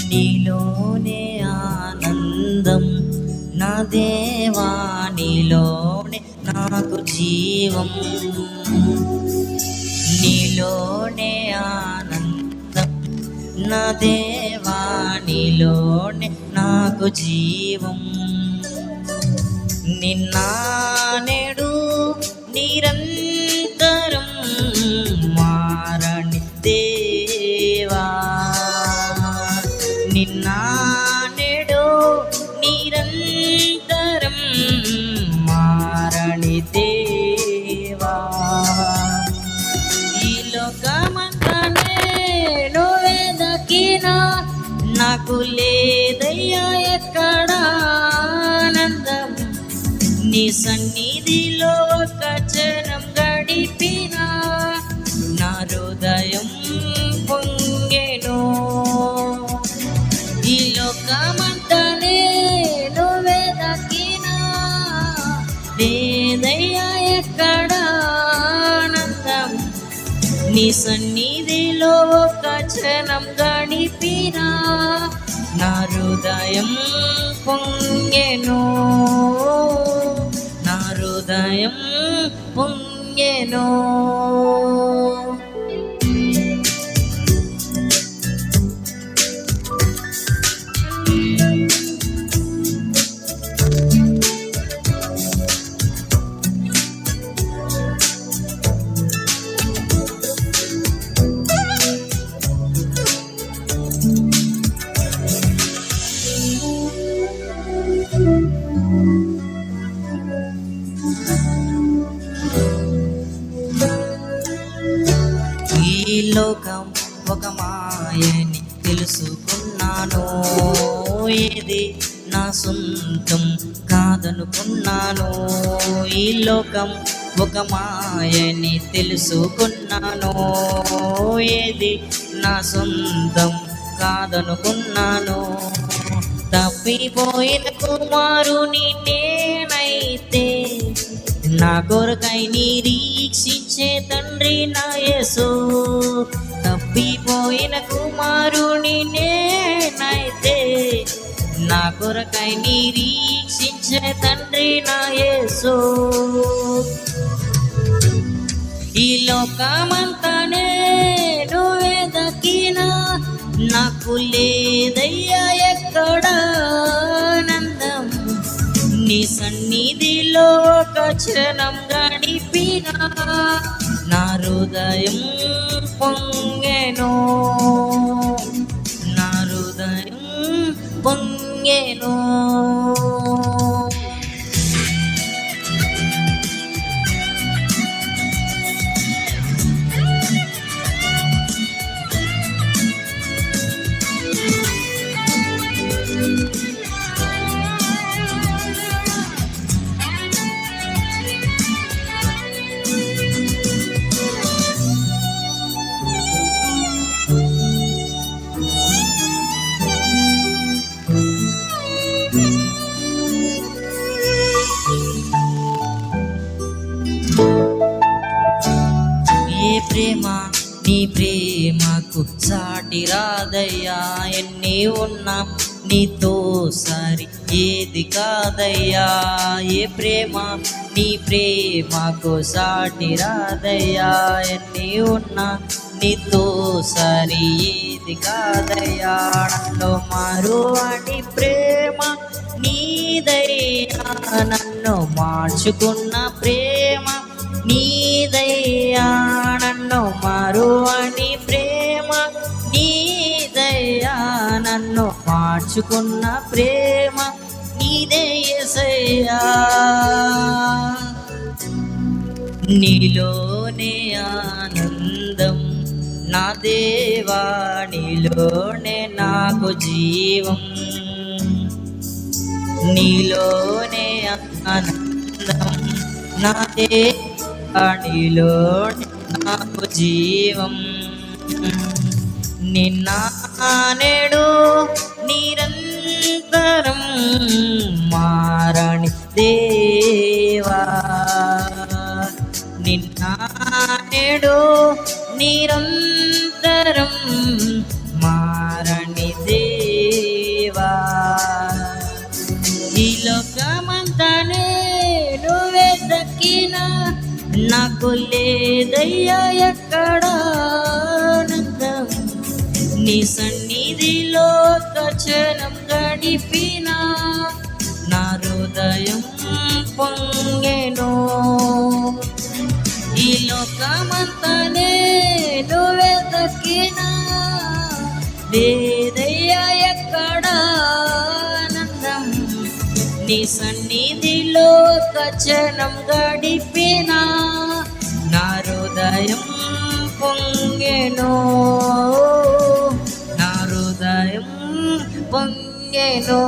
నీలోనే ఆనందం నా దేవా, నీలోనే నాకు జీవం. నీలోనే ఆనందం నా దేవా, నీలోనే నాకు జీవం. నిన్న నేడు నిరంతరం మారని దేవా, నిన్న నేడు నిరంతరం మారని దేవా. ఈ లోకమంతా నేను వెదకినా నాకు లేదయ్యా ఎక్కడ ఆనందం. నీ సన్నిధిలో ఒక క్షణం గడిపినా నా హృదయం పొంగెను. ఈ లోకమంతా నేను వెదకినా లేదయ్యా ఎక్కడ ఆనందం. నీ సన్నిధిలో ఒక క్షణం గడిపినా నా హృదయం పొంగెను, నా హృదయం పొంగెను. ఈ లోకం ఒక మాయని తెలుసుకున్నాను, ఇది నా సొంతం కాదనుకున్నాను. ఈ లోకం ఒక మాయని తెలుసుకున్నాను, ఏది నా సొంతం కాదనుకున్నాను. తప్పిపోయిన కుమారుని నేనైతే నా కొరకై నిరీక్షించే తండ్రి నా యేసు. తప్పిపోయిన కుమారుని నేనైతే నా కొరకై నిరీక్షించే తండ్రి నా యేసు. ఈ లోకమంతా నేను వెదకినా నాకు లేదయ్యా ఎక్కడ ఆనందం. నీ సన్నిధిలో ఒక క్షణం గడిపినా నా హృదయం పొంగెను, నా హృదయం పొంగెను. ప్రేమ నీ ప్రేమకు సాటి రాదయ్యా, ఎన్ని ఉన్నా నీతో సరి ఏది కాదయ్యా. ఏ ప్రేమ నీ ప్రేమకు సాటి రాదయ్యా, ఎన్ని ఉన్నా నీతో సరి ఏది కాదయ్యా. నన్ను మారువాడి ప్రేమ నీదయ్యా, నన్ను మార్చుకున్న ప్రేమ నీదయ్యా. నన్ను మారువాడి ప్రేమ నీదయ్యా, నన్ను మార్చుకున్న ప్రేమ నీదే యేసయ్యా. నీలోనే ఆనందం నా దేవా, నీలోనే నాకు జీవం. నీలోనే ఆనందం నా దేవా, నీలో నాకు జీవం నిన్న నేడు నిరంతరం మారణి దేవా నిన్న నేడు నిరంతరం మారణి దేవా ఈ లోకమంతా నేను వెతకిన నాకు లేదయ్యా ఎక్కడ ఆనందం నీ సన్నిధిలో క్షణం గడిపిన నా హృదయం పొంగెను ఈ లోకమంతా నేను వెతకిన లేదయ్యా ఎక్కడ ఆనందం నీ సన్నిధిలో క్షణం గడిపిన నా హృదయం పొంగెను నా హృదయం పొంగెను